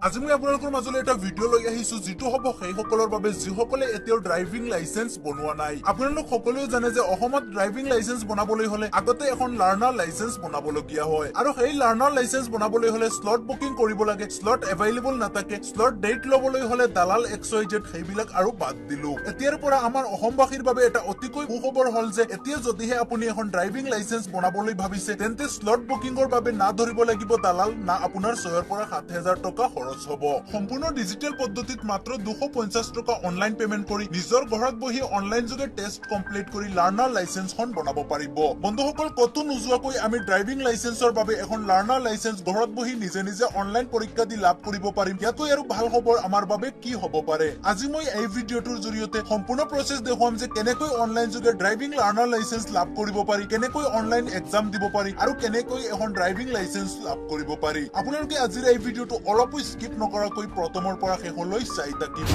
আজি মই আপোনালোকৰ মাজলৈ এটা ভিডিঅ' লৈ আহিছো যেটো হ'ব সেইসকলৰ বাবে যিসকলে এতিয়াও ড্ৰাইভিং লাইসেন্স বনোৱা নাই। আপোনালোক সকলোৱে জানে যে অসমত ড্ৰাইভিং লাইসেন্স বনাবলৈ হলে আগতে এখন লাৰ্নাৰ লাইসেন্স বনাবলগীয়া হয় আৰু সেই লাৰ্নাৰ লাইসেন্স বনাবলৈ হলে স্লট বুকিং কৰিব লাগে, স্লট এভেইলেবল নাথাকে, স্লট ডেট লবলৈ হলে দালাল XYZ সেইবিলাক আৰু বাদ দিলো। এতিয়াৰ পৰা আমাৰ অসমবাসীৰ বাবে এটা অতিকৈ সুখবৰ হল যে এতিয়া যদিহে আপুনি এখন ড্ৰাইভিং লাইসেন্স বনাবলৈ ভাবিছে তেন্তে স্লট বুকিংৰ বাবে না ধৰিব লাগিব দালাল, না আপোনাৰ 6 পৰা 7,000 টকা খৰচ হব। সম্পূৰ্ণ ডিজিটেল পদ্ধতিত মাত্ৰ 250 টকা অনলাইন পেমেন্ট কৰি নিজৰ ঘৰত বহি অনলাইন যোগে টেষ্ট কমপ্লিট কৰি লাৰ্নাৰ লাইসেন্সখন বনাব পাৰিব। বন্ধুসকল, কতো নোযোৱাকৈ আমি ড্ৰাইভিং লাইসেন্সৰ বাবে এখন লাৰ্নাৰ লাইসেন্স ঘৰত বহি নিজে নিজে অনলাইন পৰীক্ষা দি লাভ কৰিব পাৰিম। ইয়াতকৈ আৰু ভাল খবৰ আমাৰ বাবে কি হ'ব পাৰে। আজি মই এই ভিডিঅ'টোৰ জৰিয়তে সম্পূৰ্ণ প্ৰচেছ দেখুৱাম যে কেনেকৈ অনলাইন যোগে ড্ৰাইভিং লাৰ্নাৰ লাইসেন্স লাভ কৰিব পাৰি, কেনেকৈ অনলাইন এক্সাম দিব পাৰি আৰু কেনেকৈ এখন ড্ৰাইভিং লাইসেন্স লাভ কৰিব পাৰি। আপোনালোকে আজিৰ এই ভিডিঅ'টো অলপো স্কিপ নকৰাকৈ প্ৰথমৰ পৰা শেষলৈ চাই থাকিব।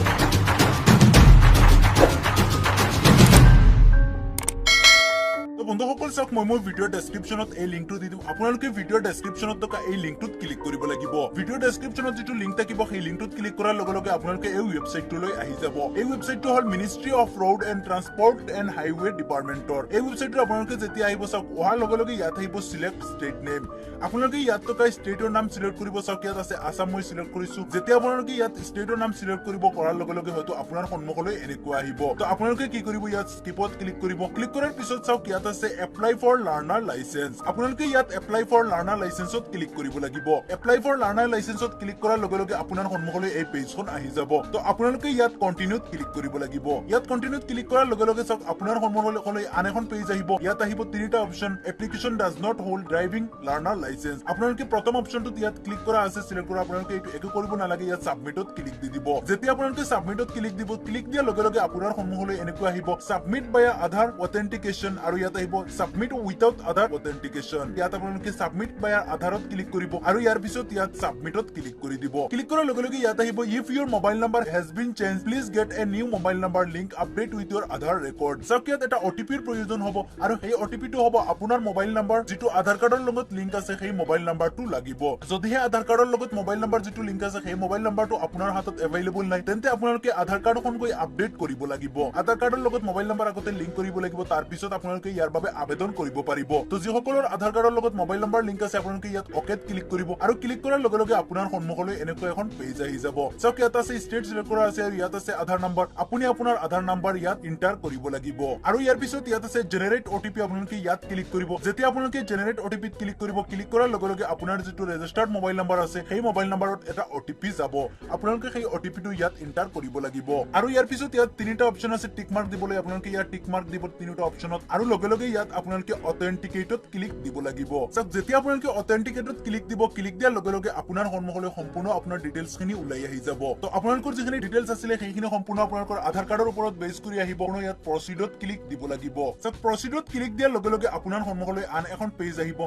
বন্ধুসকল চাওক, মই মোৰ ভিডিঅ' ডেসক্ৰিপশ্যনত এই লিংকটো দি দিম। আপোনালোকে ভিডিঅ' ডেসক্ৰিপশ্যনত থকা এই লিংকটোত ক্লিক কৰিব লাগিব। ভিডিঅ' ডেসক্ৰিপশ্যনত যিটো লিংক থাকিব সেই লিংকটোত ক্লিক কৰাৰ লগে লগে আপোনালোকে এই ৱেবছাইটটোলৈ আহি যাব। এই ৱেবছাইটটো হ'ল ministry of road and transport and highway ডিপাৰ্টমেণ্টৰ। এই ৱেবছাইটটো আপোনালোকে যেতিয়া আহিব চাওক, অহাৰ লগে লগে ইয়াত আহিব চিলেক্ট ষ্টেট নেম। আপোনালোকে ইয়াত থকা ষ্টেটৰ নাম চিলেক্ট কৰিব। চাওক ইয়াত আছে আসাম, মই চিলেক্ট কৰিছো। যেতিয়া আপোনালোকে ইয়াত ষ্টেটৰ নাম চিলেক্ট কৰিব কৰাৰ লগে লগে হয়তো আপোনাৰ সন্মুখলৈ এনেকুৱা আহিব। তো আপোনালোকে কি কৰিব, ইয়াত স্কিপত ক্লিক কৰিব। ক্লিক কৰাৰ পিছত চাওক ইয়াত আছে এপ্লাই ফৰ লাৰ্নাৰ লাইসেন্স। আপোনালোকে ইয়াত এপ্লাই ফৰ লাৰ্নাৰ লাইসেন্সত ক্লিক কৰিব লাগিব। এপ্লাই ফৰ লাৰ্নাৰ লাইসেন্সত ক্লিক কৰাৰ লগে লগে আপোনাৰ সন্মুখলৈ এই পেজখন আহি যাব। তো আপোনালোকে ইয়াত কন্টিনিউত ক্লিক কৰিব লাগিব। ইয়াত কন্টিনিউত ক্লিক কৰাৰ লগে লগে চাওক আপোনাৰ সন্মুখলৈ আন এখন পেজ আহিব। ইয়াত আহিব তিনিটা option, application does not hold driving learner licence. আপোনালোকে প্ৰথম অপচনটোত ইয়াত ক্লিক কৰা আছে, সিলেক্ট কৰা। আপোনালোকে এইটো একো কৰিব নালাগে, ইয়াত সাবমিটত ক্লিক দি দিব। যেতিয়া আপোনালোকে সাবমিটত ক্লিক দিব, ক্লিক দিয়াৰ লগে লগে আপোনাৰ সন্মুখলৈ এনেকুৱা আহিব সাবমিট বাই আধাৰ অথেন্টিকেশন আৰু ইয়াত আহিব সাবমিট উইথাউট আধাৰ অথেন্টিকেশন। ইয়াত আপোনালোকে সাবমিট বাই আধাৰত ক্লিক কৰিব আৰু ইয়াৰ পিছত ইয়াত সাবমিটত ক্লিক কৰি দিব। ক্লিক কৰাৰ লগে লগে ইয়াত আহিব if Euro mobile number has been change please get a new mobile number link update with Euro Aadhaar record. চাওক ইয়াত এটা OTPৰ প্ৰয়োজন হ'ব আৰু সেই OTPটো হ'ব আপোনাৰ মোবাইল নাম্বাৰ যিটো আধাৰ কাৰ্ডৰ লগত লিংক আছে সেই মোবাইল নাম্বাৰটো লাগিব। যদিহে আধাৰ কাৰ্ডৰ লগত মোবাইল নাম্বাৰ যিটো লিংক আছে সেই মোবাইল নাম্বাৰটো আপোনাৰ হাতত এভেইলেবল নাই, তেন্তে আপোনালোকে আধাৰ কাৰ্ডখন গৈ আপডেট কৰিব লাগিব। আধাৰ কাৰ্ডৰ লগত মোবাইল নাম্বাৰ আগতে লিংক কৰিব লাগিব, তাৰ পিছত আপোনালোকে ইয়াৰ বাবে আবেদন কৰিব পাৰিব। তো যিসকলৰ আধাৰ কাৰ্ডৰ লগত মোবাইল নাম্বাৰ লিংক আছে আপোনালোকে ইয়াত অকেত ক্লিক কৰিব আৰু ক্লিক কৰাৰ লগে লগে আপোনাৰ সন্মুখলৈ এনেকুৱা এখন পেজ আহি যাব। চাওক ইয়াত আছে ষ্টেট সিলেক্ট কৰা আছে আৰু ইয়াত আছে আধাৰ নাম্বাৰ। আপুনি আপোনাৰ আধাৰ নাম্বাৰ ইয়াত এন্টাৰ কৰিব লাগিব আৰু ইয়াৰ পিছত ইয়াত আছে জেনাৰেট OTP। আপোনালোকে ইয়াত ক্লিক কৰিব। যেতিয়া আপোনালোকে জেনাৰেট OTPত ক্লিক কৰিব, ক্লিক কৰাৰ লগে লগে আপোনাৰ যিটো ৰেজিষ্টাৰ্ড মোবাইল নাম্বাৰ আছে সেই মোবাইল নাম্বাৰত এটা OTP যাব। আপোনালোকে সেই OTPটো ইয়াত এন্টাৰ কৰিব লাগিব আৰু ইয়াৰ পিছত ইয়াত তিনিটা অপচন আছে টিক মাৰ্ক দিবলৈ। আপোনালোকে ইয়াত টিক মাৰ্ক দিব তিনিটা অপচনত আৰু লগে লগে ইয়াত আপোনালোকে অথেন্টিকেটত ক্লিক দিব লাগিব। চাওক যেতিয়া আপোনালোকে অথেন্টিকেটত ক্লিক দিব, ক্লিক দিয়াৰ লগে লগে আপোনাৰ সন্মুখলৈ সম্পূৰ্ণ আপোনাৰ ডিটেইলছ খিনি ওলাই আহি যাব। তো আপোনালোকৰ যিখিনি ডিটেইলছ আছিলে সেইখিনি সম্পূৰ্ণ আপোনালোকৰ আধাৰ কাৰ্ডৰ ওপৰত বেছ কৰি আহিব। ইয়াত প্ৰচিডত ক্লিক দিব লাগিব। চাওক প্ৰচিডত ক্লিক দিয়াৰ লগে লগে আপোনাৰ সন্মুখলৈ আন এখন পেজ আহিব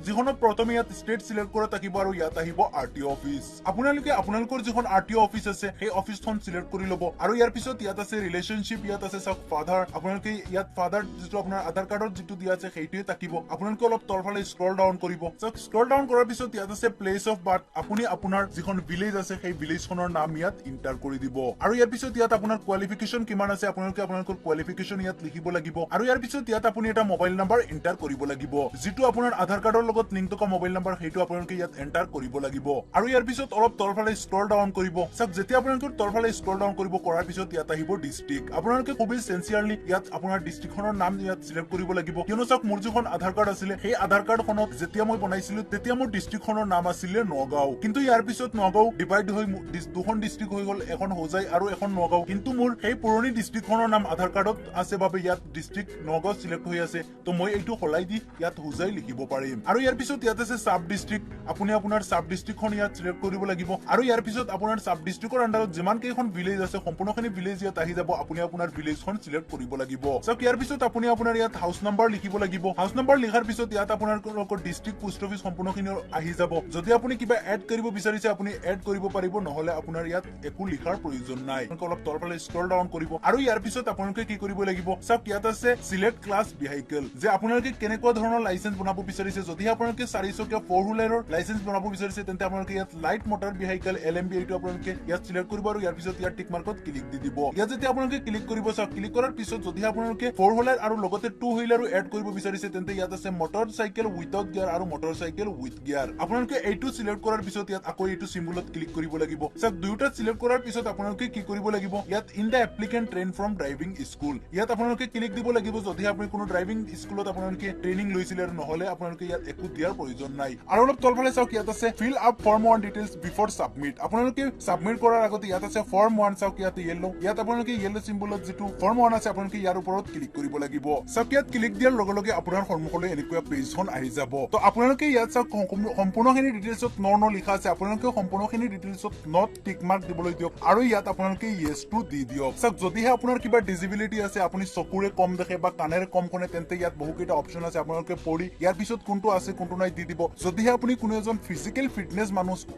যিখনত প্ৰথমে ইয়াত ষ্টেট সিলেক্ট কৰা থাকিব আৰু ইয়াত আহিব RTO অফিচ। আপোনালোকে আপোনালোকৰ যিখন RTO অফিচ আছে সেই অফিচখন সিলেক্ট কৰি ল'ব আৰু ইয়াৰ পিছত ইয়াত আছে ৰিলেশনশ্বিপ। ইয়াত আছে চাওক ফাদাৰ। আপোনালোকে ইয়াত ফাদাৰ যিটো আপোনাৰ আধাৰ কাৰ্ডত যিটো দিয়া আছে সেইটোৱে থাকিব। আপোনালোকে অলপ তলফালে স্ক্ৰল ডাউন কৰিব। চাওক স্ক্ৰল ডাউন কৰাৰ পিছত ইয়াত আছে প্লেচ অফ বাৰ্থ। আপুনি আপোনাৰ যিখন ভিলেজ আছে সেই ভিলেজখনৰ নাম ইয়াত এন্টাৰ কৰি দিব আৰু ইয়াৰ পিছত ইয়াত আপোনাৰ কোৱালিফিকেশন কিমান আছে আপোনালোকে আপোনালোকৰ কোৱালিফিকেশন ইয়াত লিখিব লাগিব আৰু ইয়াৰ পিছত ইয়াত আপুনি এটা মোবাইল নাম্বাৰ এন্টাৰ কৰিব লাগিব যিটো আপোনাৰ আধাৰ কাৰ্ডৰ লগত লিংক থকা মোবাইল নাম্বাৰ সেইটো আপোনালোকে ইয়াত এন্টাৰ কৰিব লাগিব আৰু ইয়াৰ পিছত অলপ তলফালে স্ক্ৰল ডাউন কৰিব। চাওক যেতিয়া আপোনালোকৰ তলফালে স্ক্ৰল ডাউন কৰিব কৰাৰ পিছত ইয়াত আহিব ডিস্ট্ৰিক্ট। আপোনালোকে খুবেই সিনচিয়াৰলি ইয়াত আপোনাৰ ডিস্ট্ৰিক্টখনৰ নাম ইয়াত সিলেক্ট কৰিব লাগিব। কিয়নো চাওক মোৰ যিখন আধাৰ কাৰ্ড আছিলে সেই আধাৰ কাৰ্ডখনত যেতিয়া মই বনাইছিলো তেতিয়া মোৰ ডিস্ট্ৰিক্টখনৰ নাম আছিলে নগাঁও, কিন্তু ইয়াৰ পিছত নগাঁও ডিভাইড হৈ দুখন ডিস্ট্ৰিক্ট হৈ গ'ল, এখন হোজাই আৰু এখন নগাঁও। কিন্তু মোৰ সেই পুৰণি ডিস্ট্ৰিক্টখনৰ নাম আধাৰ কাৰ্ডত আছে বাবে ইয়াত ডিস্ট্ৰিক্ট নগাঁও সিলেক্ট হৈ আছে। তো মই এইটো সলাই দি ইয়াত হোজাই লিখিব পাৰিম আৰু ইয়াৰ পিছত ইয়াত আছে সাব ডিস্ট্ৰিক্ট। আপুনি আপোনাৰ সাব ডিস্ট্ৰিক্টখন ইয়াত সিলেক্ট কৰিব লাগিব আৰু ইয়াৰ পিছত আপোনাৰ সাব ডিস্ট্ৰিক্টৰ আন্ডাৰত যিমান কেইখন ভিলেজ আছে সম্পূৰ্ণখিনি ভিলেজ ইয়াত আহি যাব। আপুনি আপোনাৰ ভিলেজখন সিলেক্ট কৰিব লাগিব। চাওক ইয়াৰ পিছত আপুনি আপোনাৰ ইয়াত হাউস নাম্বাৰ লিখিব লাগিব হাউস নাম্বাৰ লিখাৰ পিছত ইয়াত আপোনালোকৰ ডিস্ট্ৰিক্ট পোষ্ট অফিচ সম্পূৰ্ণখিনি আহি যাব যদি আপুনি কিবা এড কৰিব বিচাৰিছে আপুনি এড কৰিব পাৰিব নহলে আপোনাৰ ইয়াত একো লিখাৰ প্ৰয়োজন নাই অলপ তলফালে স্ক্ৰল ডাউন কৰিব আৰু ইয়াৰ পিছত আপোনালোকে কি কৰিব লাগিব সব ইয়াত আছে সিলেক্ট ক্লাছ ভেহিকল যে আপোনালোকে কেনেকুৱা ধৰণৰ লাইসেন্স বনাব বিচাৰিছে যদি আপোনালোকে 4 চকীয়া 4 হুইলাৰৰ লাইসেন্স বনাব বিচাৰিছে তেন্তে আপোনালোকে ইয়াত লাইট মটৰ ভেহিকল LMB এইটো আপোনালোকে ইয়াত সিলেক্ট কৰিব আৰু ইয়াৰ পিছত ইয়াৰ টিক মাৰ্কত ক্লিক দি দিব ইয়াত যেতিয়া আপোনালোকে ক্লিক কৰিব সব ক্লিক কৰাৰ পিছত যদি আপোনালোকে 4 হুইলাৰ আৰু লগতে 2 হুইলাৰো এড কৰিব বিচাৰিছে তেন্তে ইয়াত আছে মটৰ চাইকেল উইথাউট গিয়াৰ আৰু মটৰ চাইকেল উইথ গিয়াৰ আপোনালোকে এইটো সিলেক্ট কৰাৰ পিছত ইয়াত আকৌ এইটো সিম্বলত ক্লিক কৰিব লাগিব সব দুয়োটা সিলেক্ট কৰাৰ পিছত আপোনালোকে কি কৰিব লাগিব ইয়াত in the applicant train from driving school ইয়াত আপোনালোকে ক্লিক দিব লাগিব যদি আপুনি কোনো ড্ৰাইভিং স্কুলত আপোনালোকে ট্ৰেইনিং লৈছিল আৰু নহলে আপোনালোকে ইয়াত একো দিয়াৰ প্ৰয়োজন নাই আৰু অলপ তলফালে চাওক ইয়াত আছে fill up form 1 details before submit আপোনালোকে সাবমিট কৰাৰ আগতে ইয়াত আছে ফৰ্ম 1 চাওক ইয়াত ইয়েলো ইয়াত আপোনালোকে ইয়েলো সিম্বলত যেটো ফৰ্ম 1 আছে আপোনালোকে ইয়াৰ ওপৰত ক্লিক কৰিব লাগিব চাওক ইয়াত ক্লিক দিয়াৰ লগে লগে আপোনাৰ সন্মুখলৈ এনেকুৱা পেজখন আহি যাব তো আপোনালোকে ইয়াত চাওক সম্পূৰ্ণখিনি ডিটেইলছত ন লিখা আছে আপোনালোকে সম্পূৰ্ণখিনি ডিটেইলছত নট টিক মাৰ্ক দিবলৈ দিয়ক আৰু ইয়াত আপোনালোকে ইয়েস টু দি দিয়ক চাওক যদিহে আপোনাৰ কিবা ডিসেবিলিটি আছে আপুনি চকুৰে কম দেখে বা কাণেৰে কম শুনে তেন্তে ইয়াত বহুকেইটা অপচন আছে আপোনালোকে পঢ়ি ইয়াৰ পিছত কোনটো আছে কোনটো নাই দি দিব যদিহে আপুনি কোনো এজন ফিজিক্যাল ফিটনেস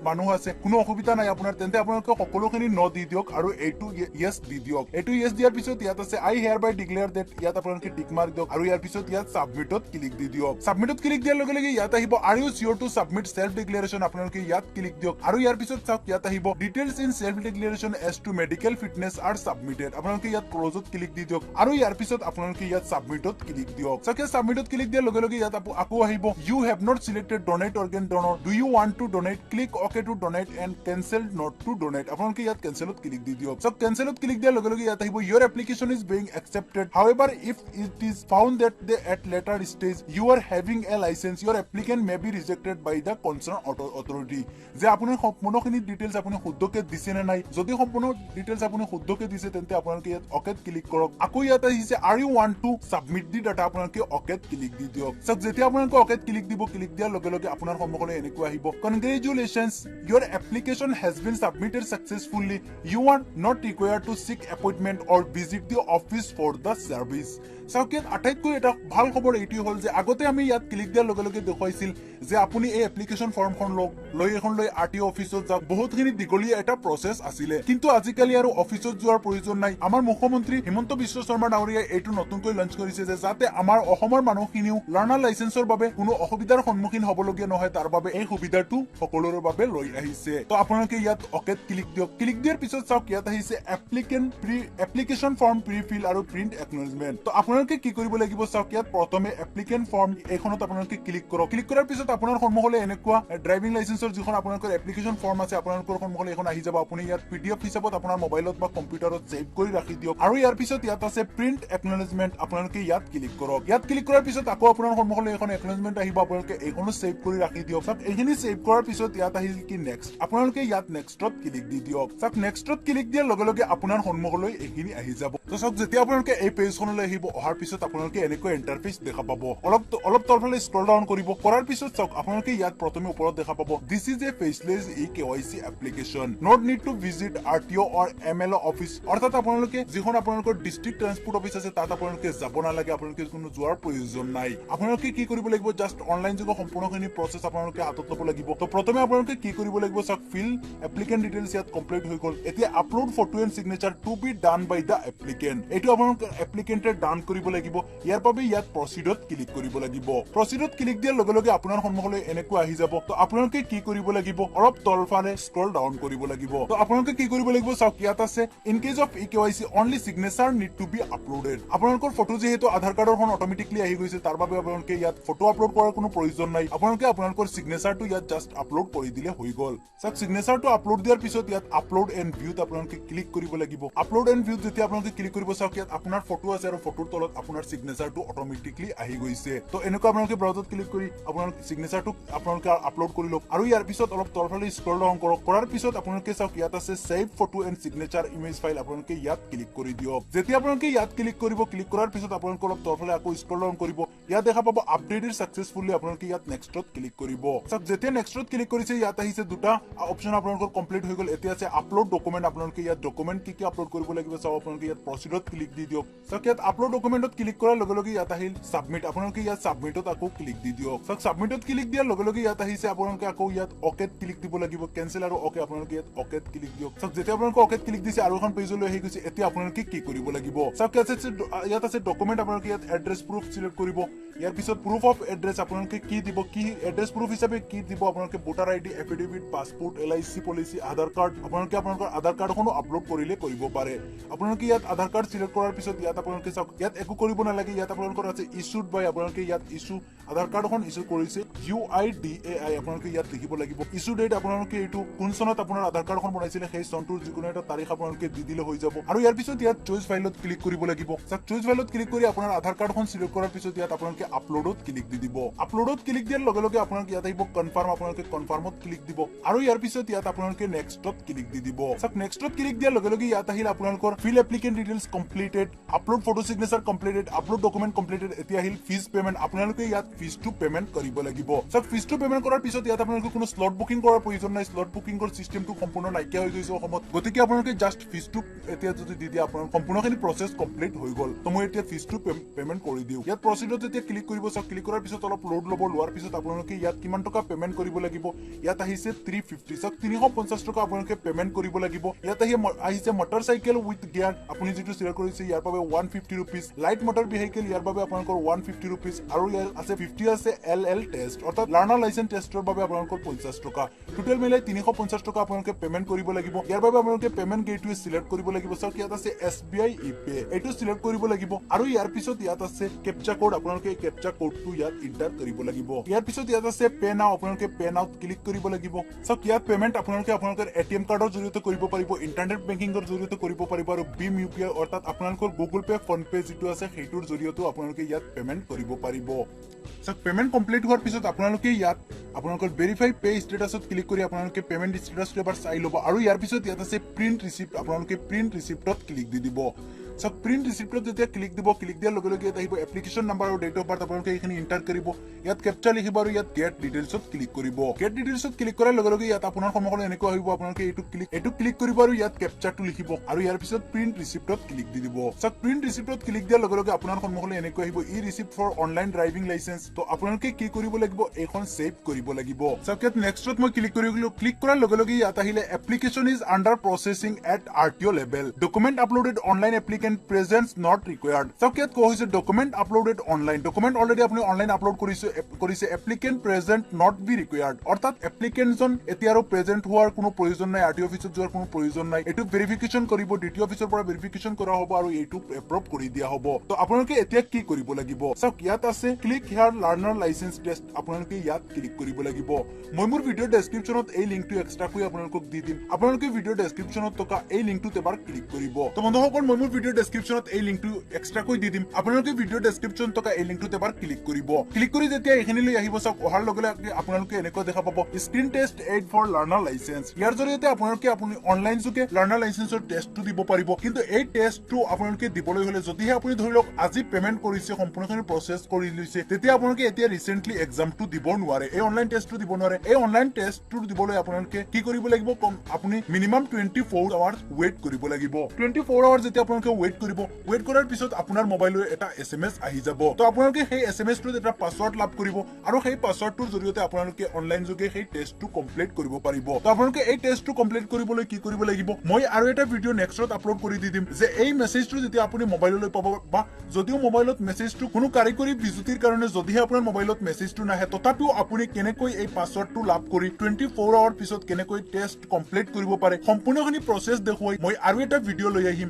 মানুহ আছে কোনো অসুবিধা নাই আপোনাৰ তেন্তে আপোনালোকে সকলোখিনি ন দি দিয়ক আৰু এইটো ইয়েস দি দিয়ক এইটো ইয়েস দিয়াৰ পিছত ইয়াত আছে আই হেয়াৰ বাই ডিক্লেয়াৰ দ্যাট ইয়াত আপোনালোকে টিক মাৰ্ক দিয়ক আৰু ইয়াৰ পিছত ইয়াত সাবমিটত ক্লিক দি দিয়ক সাবমিটত ক্লিক দিয়াৰ লগে লগে ইয়াত আহিব are you sure to submit self declaration আপোনালোকে ইয়াত ক্লিক দিয়ক আৰু ইয়াৰ পিছত চাওক ইয়াত আহিব details in self declaration as to medical fitness are submitted আপোনালোকে ইয়াত ক্লোজত ক্লিক দি দিয়ক আৰু ইয়াৰ পিছত আপোনালোকে ইয়াত সাবমিটত ক্লিক দিয়ক চাওক সাবমিটত ক্লিক দিয়াৰ লগে লগে ইয়াত আকৌ আহিব you have not selected donate organ donor do you want to donate click okay to donate and cancel not to donate আপোনালোকে ইয়াত কেনসেলত ক্লিক দি দিয়ক চাওক কেনসেলত ক্লিক দিয়াৰ লগে লগে ইয়াত আহিব your application is being accepted however if it is found that they at later stage you are having a licence your applicant may be rejected by the concern authority যে আপোনাৰ সম্পূৰ্ণখিনি ডিটেইলছ আপুনি শুদ্ধকে দিছে নে নাই যদি সম্পূৰ্ণ ডিটেইলছ আপুনি শুদ্ধকে দিছে তেন্তে আপোনালোকে ইয়াত ওকেত ক্লিক কৰক আকৌ ইয়াত আহিছে are you want to submit the data আপোনালোকে ওকেত ক্লিক দি দিয়ক সব যেতিয়া আপোনালোকে ওকেত ক্লিক দিব ক্লিক দিয়াৰ লগে লগে আপোনাৰ সন্মুখলৈ এনেকুৱা আহিব congratulations your application has been submitted successfully you are not required to seek appointment or visit the office for the service চাওক ইয়াত আটাইতকৈ এটা ভাল খবৰ এইটোৱে হ'ল যে আগতে আমি ইয়াত ক্লিক দিয়াৰ লগে লগে দেখুৱাইছিল যে আপুনি এই এপ্লিকেশ্যন ফৰ্মখন লৈ আৰটিঅ অফিচত যাওক বহুতখিনি দীঘলীয়া এটা প্ৰচেছ আছিলে কিন্তু আজিকালি আৰু অফিচত যোৱাৰ প্ৰয়োজন নাই আমাৰ মুখ্যমন্ত্ৰী হিমন্ত বিশ্ব শৰ্মা ডাঙৰীয়াই এইটো নতুনকৈ লঞ্চ কৰিছে যে যাতে আমাৰ অসমৰ মানুহখিনিও লাৰ্ণাৰ লাইসেন্সৰ বাবে কোনো অসুবিধাৰ সন্মুখীন হ'বলগীয়া নহয় তাৰ বাবে এই সুবিধাটো সকলোৰে বাবে লৈ আহিছে তো আপোনালোকে ইয়াত ওকেত ক্লিক দিয়ক ক্লিক দিয়াৰ পিছত চাওক ইয়াত আহিছে এপ্লিকেশ্যন ফৰ্ম প্ৰিফিল আৰু প্ৰিন্ট একনলেজমেন্ট তো আপোনালোকে কি কৰিব লাগিব চাওক ইয়াত প্ৰথমে এপ্লিকেন্ট ফৰ্ম এইখনত আপোনালোকে ক্লিক কৰক ক্লিক কৰাৰ পিছত আপোনাৰ সন্মুখলৈ এনেকুৱা ড্ৰাইভিং লাইসেন্সৰ যিখন আপোনালোকৰ এপ্লিকেশ্যন ফৰ্ম আছে আপোনালোকৰ সন্মুখলৈ এখন আহি যাব আপুনি ইয়াত পিডিএফ হিচাপত আপোনাৰ মোবাইলত বা কম্পিউটাৰত সেভ কৰি ৰাখি দিয়ক আৰু ইয়াৰ পিছত ইয়াত আছে প্ৰিন্ট একনলেজমেন্ট আপোনালোকে ইয়াত ক্লিক কৰক ইয়াত ক্লিক কৰাৰ পিছত আকৌ আপোনাৰ সন্মুখলৈ এখন একনলেজমেন্ট আহিব আপোনালোকে এইখনো সেভ কৰি ৰাখি দিয়ক চাওক এইখিনি সেভ কৰাৰ পিছত ইয়াত আহিল কি নেক্সট আপোনালোকে ইয়াত নেক্সটত ক্লিক দি দিয়ক চাওক নেক্সটত ক্লিক দিয়াৰ লগে লগে আপোনাৰ সন্মুখলৈ এইখিনি আহি যাব তো চাওক যেতিয়া আপোনালোকে এই পেজখনলৈ আহিব অহাৰ পিছত আপোনালোকে এনেকৈ ইন্টাৰফেস দেখা পাব অলপ তলফালে স্ক্ৰল ডাউন কৰিব কৰাৰ পিছত চাওক আপোনালোকে ইয়াত প্ৰথমে ওপৰত দেখা পাব this is a faceless KYC application not need to visit RTO or MLO office অৰ্থাৎ আপোনালোকে যিখন আপোনালোকৰ ডিস্ট্ৰিক্ট ট্ৰান্সপোৰ্ট অফিচ আছে তাত আপোনালোকে যাব নালাগে আপোনালোকে কোনো যোৱাৰ প্ৰয়োজন নাই আপোনালোকে কি কৰিব লাগিব জাস্ট অনলাইন যোগে সম্পূৰ্ণখিনি প্ৰসেছ আপোনালোকে হাতত ল'ব লাগিব তো প্ৰথমে আপোনালোকে কি কৰিব লাগিব চাওক ফিল এপ্লিকেন্ট ডিটেইলছ ইয়াত কমপ্লিট হৈ গ'ল এতিয়া upload photo and signature to be done by the applicant এইটো আপোনালোকে এপ্লিকেন্টে ডান কৰিব লাগিব ইয়াৰ বাবে ইয়াত প্ৰসিডত ক্লিক কৰিব লাগিব প্ৰসিডত ক্লিক দিয়াৰ লগে লগে আপোনাৰ সন্মুখলৈ এনেকুৱা আহি যাব তো আপোনালোকে কি কৰিব লাগিব অলপ তলফালে স্ক্ৰল ডাউন কৰিব লাগিব তো আপোনালোকে কি কৰিব লাগিব চাওক ইয়াত আছে in case of KYC only signature need to be uploaded আপোনালোকৰ ফটো যেহেতু আধাৰ কাৰ্ডৰখন অটোমেটিকলি আহি গৈছে তাৰ বাবে আপোনালোকে ইয়াত ফটো আপলোড কৰাৰ কোনো প্ৰয়োজন নাই আপোনালোকে আপোনালোকৰ সিগনেচাৰটো ইয়াত জাস্ট আপলোড কৰি দিলে হৈ গ'ল চাওক সিগনেচাৰটো আপলোড দিয়াৰ পিছত ইয়াত আপলোড এণ্ড ভিউত আপোনালোকে ক্লিক কৰিব লাগিব আপলোড এণ্ড ভিউত যেতিয়া আপোনালোকে ক্লিক কৰিব চাওক ইয়াত আপোনাৰ ফটো আছে আৰু ফটোৰ তলত আপোনাৰ সিগনেচাৰটো অটোমেটিকলি আহি গৈছে তো এনেকুৱা আপোনালোকে ব্ৰাউজাৰত ক্লিক কৰি আপোনাৰ সিগনেচাৰটো আপোনালোকে আপলোড কৰি লওক আৰু ইয়াৰ পিছত অলপ তলফালে স্ক্ৰল ডাউন কৰক কৰাৰ পিছত আপোনালোকে চাওক ইয়াত আছে save photo and signature image file আপোনালোকে ইয়াত ক্লিক কৰি দিয়ক যেতিয়া আপোনালোকে ইয়াত ক্লিক কৰিব ক্লিক কৰাৰ পিছত আপোনালোকে অলপ তলফালে আকৌ স্ক্ৰল ডাউন কৰিব ইয়াত দেখা পাব আপডেটেড সাকসেসফুলি আপোনালোকে ইয়াত নেক্সটত ক্লিক কৰিব চাওক যেতিয়া নেক্সটত ক্লিক কৰিছে ইয়াত আহিছে দুটা অপচন আপোনালোকৰ কমপ্লিট হৈ গ'ল এতিয়া আছে আপলোড ডকুমেন্ট আপোনালোকে ইয়াত ডকুমেন্ট কি আপলোড কৰিব লাগিব চাওক আপোনালোকে ইয়াত প্ৰসিডত ক্লিক দি দিয়ক চাওক ইয়াত আপলোড ডকুমেন্টত ক্লিক কৰাৰ লগে লগে ইয়াত আহিল সাবমিট আপোনালোকে ইয়াত সাবমিটত আকৌ ক্লিক দি দিয়ক সক সাবমিটত ক্লিক দিয়াৰ লগে লগে ইয়াত আহিছে আপোনালোকে আকৌ ইয়াত ওকেত ক্লিক দিব লাগিব কেনসেল আৰু ওকে আপোনালোকে ইয়াত ওকেত ক্লিক দিয়ক সক যেতিয়া আপোনালোকে ওকেত ক্লিক দিছে আৰু এখন পেজলৈ আহি গৈছে এতিয়া আপোনালোকে কি কৰিব লাগিব সক ইয়াত আছে ডকুমেন্ট আপোনালোকে ইয়াত এড্ৰেছ প্ৰুফ সিলেক্ট কৰিব ইয়াৰ পিছত প্ৰুফ অফ এড্ৰেছ আপোনালোকে কি দিব কি এড্ৰেছ প্ৰুফ হিচাপে কি দিব আপোনালোকে voter ID affidavit passport LIC policy Aadhaar card আপোনালোকে আপোনালোকৰ আধাৰ কাৰ্ডখনো আপলোড কৰিলে কৰিব পাৰে আপোনালোকে ইয়াত আধাৰ কাৰ্ড সিলেক্ট কৰাৰ পিছত ইয়াত আপোনালোকে চাওক ইয়াত একো কৰিব নালাগে ইয়াত আপোনালোকৰ আছে ইস্যুড বাই আপোনালোকে ইয়াত ইস্যু আধাৰ কাৰ্ডখন ইস্যু কৰিছে UIDAI আপোনালোকে ইয়াত লিখিব লাগিব ইস্যু ডেট আপোনালোকে এইটো কোন চনত আপোনাৰ আধাৰ কাৰ্ডখন বনাইছিলে সেই চনটোৰ যিকোনো এটা তাৰিখ আপোনালোকে দি দিলে হৈ যাব আৰু ইয়াৰ পিছত ইয়াত চইচ ফাইলত ক্লিক কৰিব লাগিব চাওক চইচ ফাইলত ক্লিক কৰি আপোনাৰ আধাৰ কাৰ্ডখন সিলেক্ট কৰাৰ পিছত ইয়াত আপোনালোকে আপলোডত ক্লিক দি দিব আপলোডত ক্লিক দিয়াৰ লগে লগে আপোনালোকে ইয়াত আহিব কনফাৰ্ম আপোনালোকে কনফাৰ্মত ক্লিক দিব আৰু ইয়াৰ পিছত ইয়াত আপোনালোকে নেক্সটত ক্লিক দি দিব চাওক নেক্সটত ক্লিক দিয়াৰ লগে লগে ইয়াত আহিল আপোনালোকৰ fill applicant details completed upload photo signature completed upload document completed এতিয়া আহিল ফিজ পেমেন্ট আপোনালোকে ইয়াত ফিজটো পেমেন্ট কৰিব লাগিব চাওক ফিজটো পেমেন্ট কৰাৰ পিছত ইয়াত আপোনালোকে কোনো স্লট বুকিং কৰাৰ প্ৰয়োজন নাই স্লট বুকিংৰ সিস্টেমটো সম্পূৰ্ণ নাইকিয়া হৈ গৈছে অসমত গতিকে আপোনালোকে জাস্ট ফিজটো এতিয়া যদি দি দিয়া আপোনাৰ সম্পূৰ্ণখিনি প্ৰসেছ কমপ্লিট হৈ গল তো মই এতিয়া ফিজটো পেমেন্ট কৰি দিও ইয়াত প্ৰসিডত যেতিয়া ক্লিক কৰিব চাওক ক্লিক কৰাৰ পিছত অলপ লোড ল'ব লোৱাৰ পিছত আপোনালোকে ইয়াত কিমান টকা পেমেন্ট কৰিব লাগিব ইয়াত আহিছে 350 চাওক 350 টকা আপোনালোকে পেমেন্ট কৰিব লাগিব ইয়াত আহিছে মটৰচাইকেল উইথ গিয়াৰ আপুনি যেটো সিলেক্ট কৰিছে ইয়াৰ বাবে 150 रुपीस লাইট মটৰ ভেহিকল ইয়াৰ বাবে আপোনালোকৰ 150 रुपीस আৰু ইয়াৰ আছে 50 আছে LL টেষ্ট অৰ্থাৎ লাৰ্নাৰ লাইসেন্স টেষ্টৰ বাবে আপোনালোকৰ 50 টকা টোটাল মিলাই 350 টকা আপোনালোকে পেমেন্ট কৰিব লাগিব ইয়াৰ বাবে আপোনালোকে পেমেন্ট গেটৱে সিলেক্ট কৰিব লাগিব চাওক ইয়াত আছে SBI ইপে এটো সিলেক্ট কৰিব লাগিব আৰু ইয়াৰ পিছত ইয়াত আছে কেপচা কোড আপোনালোকে কেপচা কোডটো ইয়াত এন্টাৰ কৰিব লাগিব ইয়াৰ পিছত ইয়াত আছে পে নাও আপোনালোকে পে নাওত ক্লিক কৰিব লাগিব চাওক ইয়াত পেমেন্ট আপোনালোকে আপোনালোকৰ ATM কাৰ্ডৰ জৰিয়তে কৰিব পাৰিব ইন্টাৰনেট বেংকিংৰ জৰিয়তে কৰিব পাৰিব আৰু ভীম UPI অৰ্থাৎ আপোনালোকৰ গুগল পে ফোন পে যেটো আছে সেইটোৰ জৰিয়তে আপোনালোকে ইয়াত পেমেন্ট কৰিব পাৰিব সক পেমেন্ট কমপ্লিট হোৱাৰ পিছত আপোনালোকে ইয়াত আপোনালোকৰ ভেৰিফাই পে ষ্টেটাছত ক্লিক কৰি আপোনালোকে পেমেন্ট ষ্টেটাছটো এবাৰ চাই ল'ব আৰু ইয়াৰ পিছত ইয়াত আছে প্ৰিন্ট ৰিসিপ্ট আপোনালোকে প্ৰিন্ট ৰিসিপ্টত ক্লিক দি দিব সক প্ৰিন্ট ৰিসিপ্টত যেতিয়া ক্লিক দিব ক্লিক দিয়াৰ লগে লগে ইয়াত আহিব এপ্লিকেশন নাম্বাৰ আৰু ডেট অফ বাৰ্থ আপোনালোকে এইখিনি এন্টাৰ কৰিব ইয়াত কেপচা লিখিব আৰু ইয়াত গেট ডিটেইলছত ক্লিক কৰিব গেট ডিটেইলছত ক্লিক কৰাৰ লগে লগে ইয়াত আপোনাৰ সন্মুখলৈ এনেকুৱা আহিব আপোনালোকে এইটো ক্লিক কৰিব আৰু ইয়াত কেপচাটো লিখিব আৰু ইয়াৰ পিছত প্ৰিন্ট ৰিসিপ্টত ক্লিক দি দিব সক প্ৰিন্ট ৰিসিপ্টত ক্লিক দিয়াৰ লগে লগে আপোনাৰ সন্মুখলৈ এনেকুৱা আহিব ই ৰিসিপ্ট ফৰ অনলাইন ড্ৰাইভিং লাইসেন্স তো আপোনালোকে কি কৰিব লাগিব এইখন সেভ কৰিব লাগিব সক ইয়াত নেক্সটত মই ক্লিক কৰিলো ক্লিক কৰাৰ লগে লগে ইয়াত আহিলে application is under processing at RTO level document uploaded online applicant presence not required সক ইয়াত কোৱা হৈছে document uploaded online document already আপুনি অনলাইন আপলোড কৰিছে applicant present not be required অৰ্থাৎ এপ্লিকেন্টজন এতিয়া আৰু প্ৰেজেন্ট হোৱাৰ কোনো প্ৰয়োজন নাই RTO অফিচত যোৱাৰ কোনো প্ৰয়োজন নাই এটো ভেৰিফিকেশন কৰিব DTO অফিচৰ পৰা ভেৰিফিকেশন কৰা হ'ব আৰু এইটো এপ্ৰুভ কৰি দিয়া হ'ব তো আপোনালোকে এতিয়া কি কৰিব লাগিব সক ইয়াত আছে ক্লিক হিয়াৰ লাৰ্নাৰ লাইসেন্স টেষ্ট আপোনালোকে ইয়াত ক্লিক কৰিব লাগিব মই মোৰ ভিডিও ডেসক্ৰিপচনত এই লিংকটো এক্সট্ৰা কৰি আপোনালোকক দি দিম আপোনালোকে ভিডিও ডেসক্ৰিপচনত থকা এই লিংকটোত এবাৰ ক্লিক কৰিব তো বন্ধুসকল মই মোৰ ভিডিও ডেসক্ৰিপচনত এই লিংকটো এক্সট্ৰা কৰি দি দিম আপোনালোকে ভিডিও ডেসক্ৰিপচন থকা এই লিংকটোত এবাৰ ক্লিক কৰিব ক্লিক কৰি যেতিয়া এখিনিলৈ আহিব চাওক অহাৰ লগে লগে আপোনালোকে এনেকৈ দেখা পাব screen test aid for learner licence ইয়াৰ জৰিয়তে আপোনালোকে অনলাইন যোগে লাৰ্নাৰ লাইসেন্সৰ টেষ্টটো দিব পাৰিব কিন্তু এই টেষ্টটো আপোনালোকে দিবলৈ হলে যদিহে আপুনি ধৰি লওক আজি পেমেন্ট কৰিছে সম্পূৰ্ণখিনি প্ৰসেস কৰি লৈছে তেতিয়া আপোনালোকে এতিয়া ৰিসেন্টলি এক্সামটো দিব নোৱাৰে এই অনলাইন টেষ্টটো দিব নোৱাৰে এই অনলাইন টেষ্টটো দিবলৈ আপোনালোকে কি কৰিব লাগিব আপুনি মিনিমাম 24 আৱাৰ্স ওয়েট কৰিব লাগিব 24 আৱাৰ্স যেতিয়া আপোনালোকে ওয়েট কৰাৰ পিছত আপোনাৰ মোবাইললৈ এটা SMS আহি যাব তো আপোনালোকে সেই SMS-টোত এটা পাসওয়াৰ্ড লাভ কৰিব আৰু সেই পাসওয়াৰ্ডটোৰ জৰিয়তে আপোনালোকে অনলাইন যোগে সেই টেষ্টটো কমপ্লিট কৰিব পাৰিব তো আপোনালোকে এই টেষ্টটো কমপ্লিট কৰিবলৈ কি কৰিব লাগিব মই আৰু এটা ভিডিও নেক্সটত আপলোড কৰি দি দিম যে এই মেছেজটো যেতিয়া আপুনি মোবাইললৈ পাব বা যদিও মোবাইলত মেছেজটো কোনো কাৰিকৰী বিজুতিৰ কাৰণে যদিহে আপোনাৰ মোবাইলত মেছেজটো নাহে তথাপিও আপুনি কেনেকৈ এই পাসওয়াৰ্ডটো লাভ কৰি 24 আৱাৰ পিছত কেনেকৈ টেষ্ট কমপ্লিট কৰিব পাৰে সম্পূৰ্ণখিনি প্ৰসেস দেখুৱাই মই আৰু এটা ভিডিও লৈ আহিম